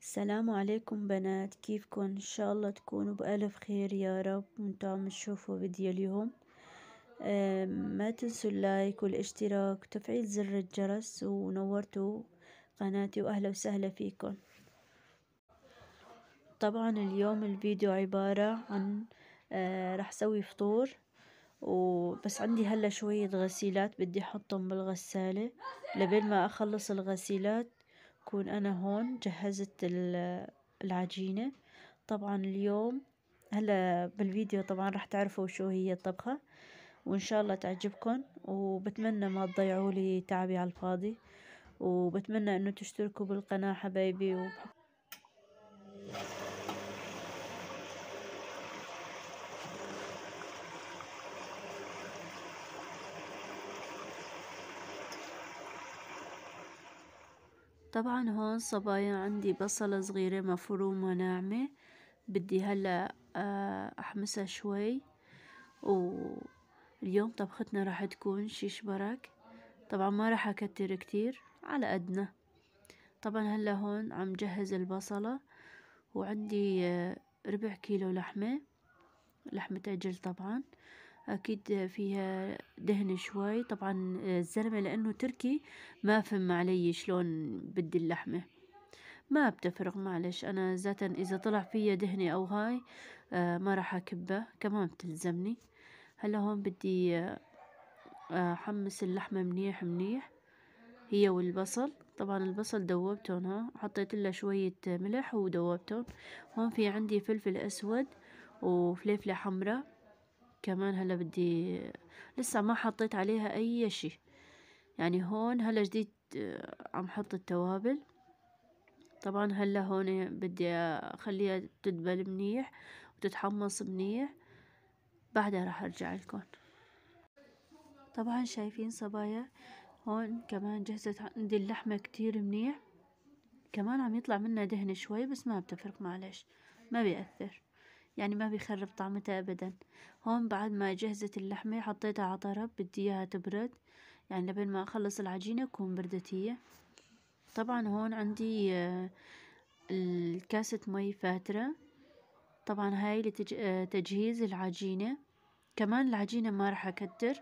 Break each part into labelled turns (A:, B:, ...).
A: السلام عليكم بنات، كيفكن؟ ان شاء الله تكونوا بألف خير يا رب وانتوا عم تشوفوا فيديو اليوم. ما تنسوا اللايك والاشتراك وتفعيل زر الجرس ونورتوا قناتي، واهلا وسهلا فيكم. طبعا اليوم الفيديو عبارة عن راح اسوي فطور، وبس عندي هلا شوية غسيلات بدي احطهم بالغسالة. لبين ما اخلص الغسيلات كون انا هون جهزت العجينة. طبعا اليوم هلا بالفيديو طبعا راح تعرفوا شو هي الطبخة، وان شاء الله تعجبكم، وبتمنى ما تضيعوا لي تعبي على الفاضي، وبتمنى انه تشتركوا بالقناة حبايبي طبعا هون صبايا عندي بصلة صغيرة مفرومة ناعمة، بدي هلا احمسها شوي. واليوم طبختنا راح تكون شيش برك. طبعا ما راح اكتر كتير، على قدنا. طبعا هلا هون عم جهز البصلة، وعندي ربع كيلو لحمة عجل. طبعا اكيد فيها دهن شوي. طبعا الزلمة لانه تركي ما فهم علي شلون بدي اللحمة، ما بتفرق معلش. انا ذاتا اذا طلع فيها دهنة او هاي ما راح اكبه، كمان بتلزمني. هلا هون بدي احمس اللحمة منيح منيح، هي والبصل. طبعا البصل دوبتهم، ها حطيت له شوية ملح ودوبتهم. هون في عندي فلفل اسود وفليفلة حمراء كمان. هلا بدي لسه ما حطيت عليها اي شي، يعني هون هلا جديد عم حط التوابل. طبعا هلا هون بدي اخليها تدبل منيح وتتحمص منيح، بعدها راح ارجع لكم. طبعا شايفين صبايا هون كمان جهزت عندي اللحمة كتير منيح، كمان عم يطلع منها دهن شوي بس ما بتفرق معلش، ما بيأثر، يعني ما بيخرب طعمتها ابدا. هون بعد ما جهزت اللحمة حطيتها على طرف، بدي اياها تبرد، يعني لبين ما اخلص العجينة تكون بردت هي. طبعا هون عندي الكاسة مي فاترة. طبعا هاي لتجهيز العجينة. كمان العجينة ما راح اكتر،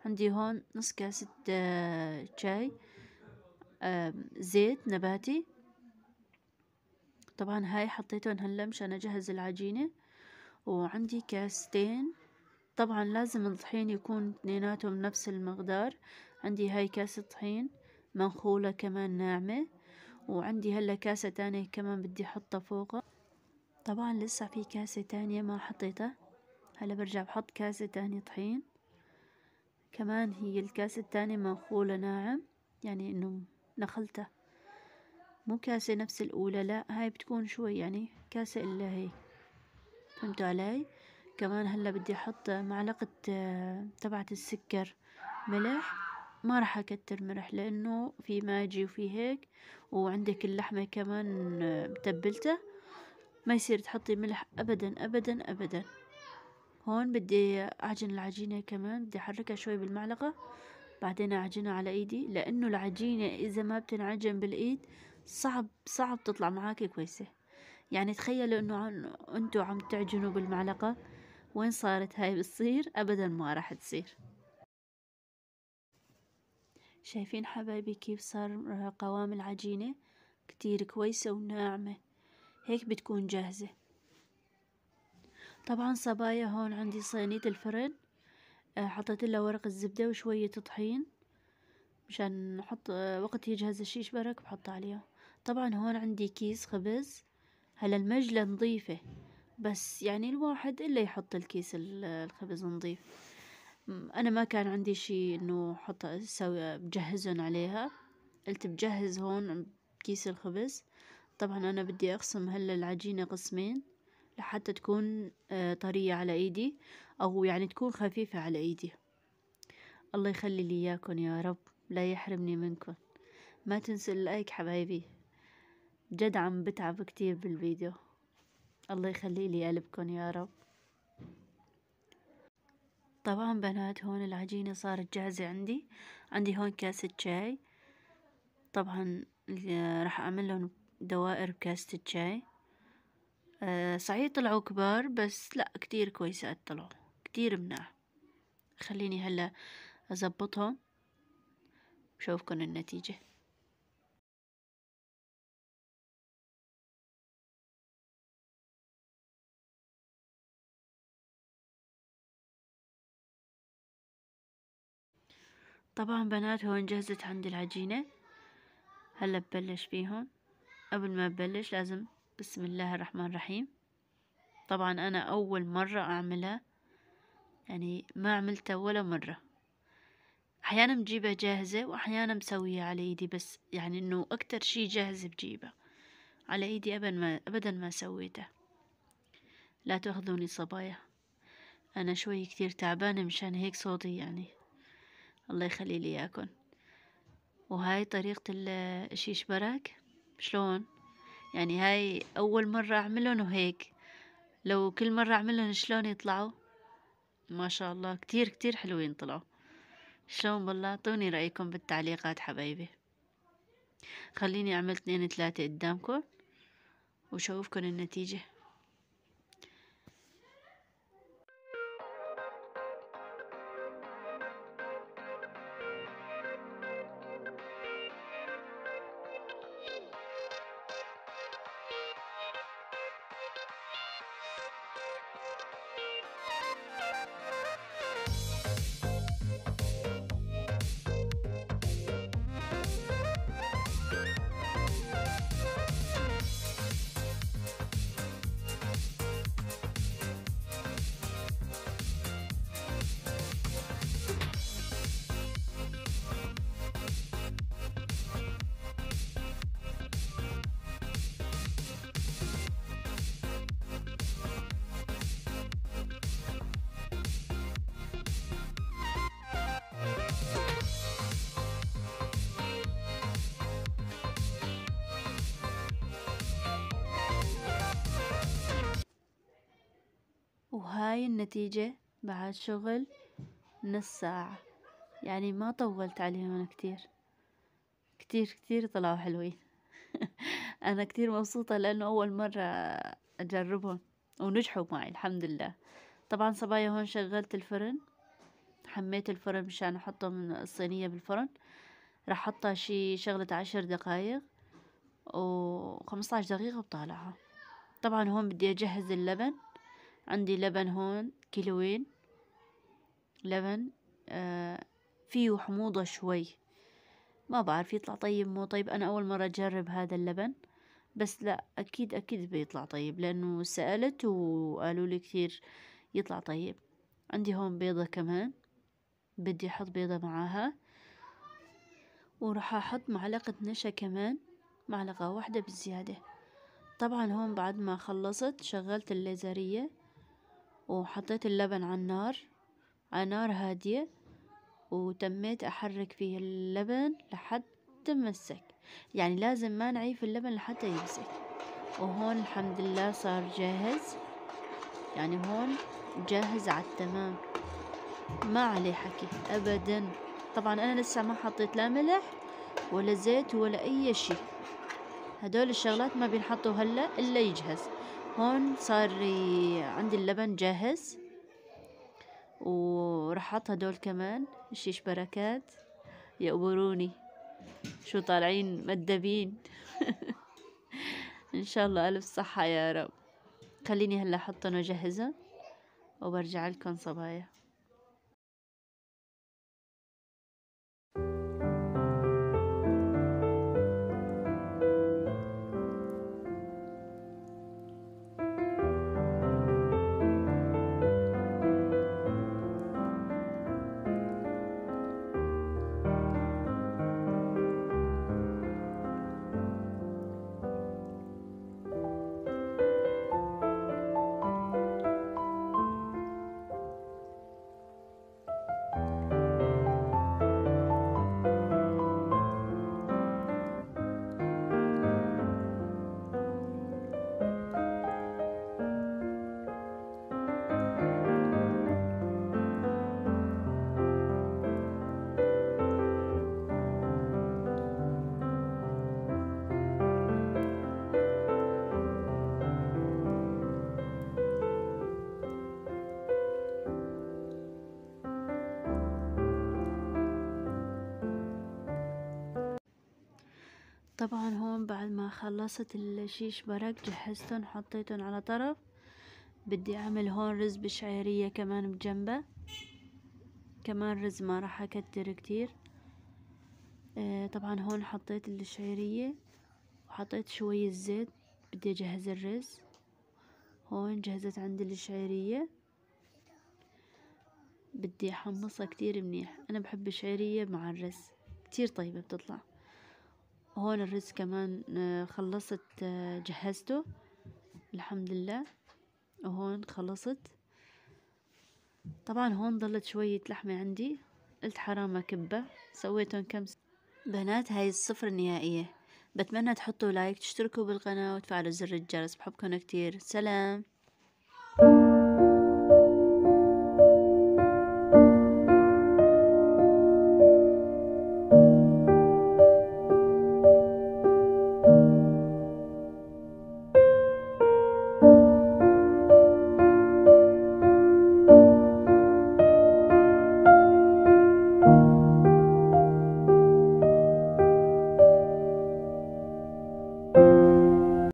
A: عندي هون نص كاسة شاي زيت نباتي. طبعا هاي حطيتهم هلا مشان اجهز العجينة. وعندي كاستين، طبعا لازم الطحين يكون اثنيناتهم نفس المقدار. عندي هاي كاسة طحين منخولة كمان ناعمة، وعندي هلا كاسة تانية كمان بدي احطها فوقها. طبعا لسه في كاسة تانية ما حطيتها، هلا برجع بحط كاسة تانية طحين كمان. هي الكاسة التانية منخولة ناعم، يعني انه نخلتها، مو كاسة نفس الاولى، لا هاي بتكون شوي يعني كاسة الا هي، فهمتوا علي؟ كمان هلا بدي احط معلقة تبعت السكر ملح. ما راح اكتر ملح لانه في ماجي وفي هيك، وعندك اللحمة كمان متبلته، ما يصير تحطي ملح ابدا ابدا ابدا. هون بدي اعجن العجينة كمان، بدي احركها شوي بالمعلقة بعدين اعجنها على ايدي، لانه العجينة اذا ما بتنعجن بالايد صعب تطلع معاكي كويسة. يعني تخيلوا انه انتوا عم تعجنوا بالمعلقة، وين صارت هاي بتصير؟ ابدا ما راح تصير. شايفين حبايبي كيف صار قوام العجينة؟ كتير كويسة وناعمة، هيك بتكون جاهزة. طبعا صبايا هون عندي صينية الفرن، حطيت لها ورق الزبدة وشوية طحين مشان نحط وقت يجهز الشيش برك بحط عليها. طبعا هون عندي كيس خبز، هلا المجلة نظيفة بس يعني الواحد إلا يحط الكيس الخبز نظيف. أنا ما كان عندي شي إنه حط أسوي بجهزن عليها، قلت بجهز هون كيس الخبز. طبعا أنا بدي أقسم هلا العجينة قسمين لحتى تكون طرية على إيدي، أو يعني تكون خفيفة على إيدي. الله يخلي لي إياكم يا رب، لا يحرمني منكم. ما تنسوا اللايك حبايبي، جد عم بتعب كتير بالفيديو. الله يخلي لي قلبكم يا رب. طبعا بنات هون العجينة صارت جاهزة عندي هون كاسة شاي. طبعا راح اعمل لهم دوائر بكاسة الشاي. صحيح طلعوا كبار بس لا كتير كويسات طلعوا، كتير مناح. خليني هلا أزبطهم وشوفكن النتيجة. طبعا بنات هون جهزت عندي العجينة، هلا ببلش فيهم. قبل ما ببلش لازم بسم الله الرحمن الرحيم. طبعا أنا أول مرة أعملها، يعني ما عملتها ولا مرة. أحيانا بجيبها جاهزة وأحيانا مسويها على إيدي، بس يعني إنه أكتر شي جاهز بجيبها على إيدي. أبدا ما سويتها. لا تأخذوني صبايا، أنا شوي كتير تعبانة مشان هيك صوتي يعني. الله يخلي لي إياكن. وهاي طريقة الشيش برك شلون، يعني هاي أول مرة أعملهم وهيك. لو كل مرة أعملهم شلون يطلعوا؟ ما شاء الله كتير كتير حلوين طلعوا. شلون بالله؟ اعطوني رأيكم بالتعليقات حبايبي. خليني أعمل 2 3 قدامكم وشوفكن النتيجة. وهاي النتيجة بعد شغل نص ساعة، يعني ما طولت عليهم كتير. كتير كتير طلعوا حلوين. أنا كتير مبسوطة لأنه أول مرة أجربهم ونجحوا معي الحمد لله. طبعا صبايا هون شغلت الفرن، حميت الفرن مشان أحطهم الصينية بالفرن. راح أحطها شي شغلة 10 دقايق و15 دقيقة بطالعها. طبعا هون بدي أجهز اللبن. عندي لبن هون 2 كيلو لبن. فيه حموضة شوي، ما بعرف يطلع طيب مو طيب. أنا أول مرة أجرب هذا اللبن، بس لا أكيد أكيد بيطلع طيب لأنه سألت وقالوا لي كتير يطلع طيب. عندي هون بيضة كمان، بدي أحط بيضة معاها. وراح أحط معلقة نشا كمان، معلقة واحدة بالزيادة. طبعا هون بعد ما خلصت شغلت الليزرية وحطيت اللبن على النار، على نار هادية، وتميت أحرك فيه اللبن لحد ما مسك. يعني لازم ما نعيف اللبن لحتى يمسك. وهون الحمد لله صار جاهز، يعني هون جاهز على التمام، ما عليه حكي أبدا. طبعا أنا لسه ما حطيت لا ملح ولا زيت ولا أي شي. هدول الشغلات ما بينحطوا هلا إلا يجهز. هون صار عندي اللبن جاهز، وراح احط هدول كمان الشيش بركات. يقبروني شو طالعين مدبين. ان شاء الله الف صحة يا رب. خليني هلا احطهم واجهزهم وبرجع لكم صبايا. طبعا هون بعد ما خلصت الشيش برك جهزتن حطيتن على طرف. بدي اعمل هون رز بشعيرية كمان بجنبه، كمان رز ما راح اكتر كتير. طبعا هون حطيت الشعيرية وحطيت شوية زيت. بدي اجهز الرز. هون جهزت عندي الشعيرية، بدي احمصها كتير منيح. انا بحب الشعيرية مع الرز كتير طيبة بتطلع. هون الرز كمان خلصت جهزته الحمد لله. وهون خلصت. طبعا هون ضلت شوية لحمة عندي، قلت حرام اكبه، سويتهم كم بنات هاي الصفر النهائية. بتمنى تحطوا لايك، تشتركوا بالقناة وتفعلوا زر الجرس. بحبكم كتير. سلام.